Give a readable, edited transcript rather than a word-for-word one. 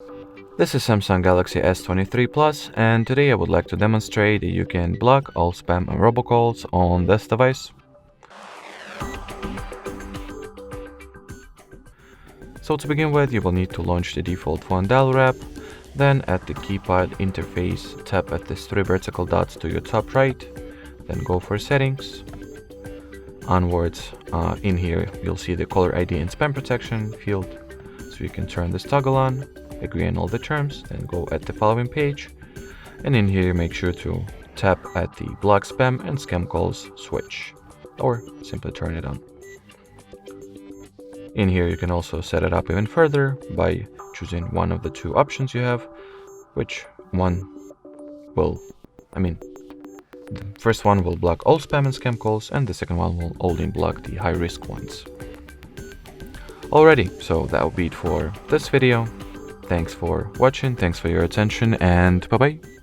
This is Samsung Galaxy S23 Plus, and today I would like to demonstrate that you can block all spam and robocalls on this device. So to begin with, you will need to launch the default phone dialer app. Then at the keypad interface, tap at these three vertical dots to your top right. Then go for settings. Onwards, in here you'll see the caller ID and spam protection field. So you can turn this toggle on, agree on all the terms, then go at the following page. And in here make sure to tap at the block spam and scam calls switch, or simply turn it on. In here you can also set it up even further by choosing one of the two options you have, which one will, the first one will block all spam and scam calls, and the second one will only block the high risk ones. Alrighty, so that will be it for this video. Thanks for watching, thanks for your attention, and bye bye.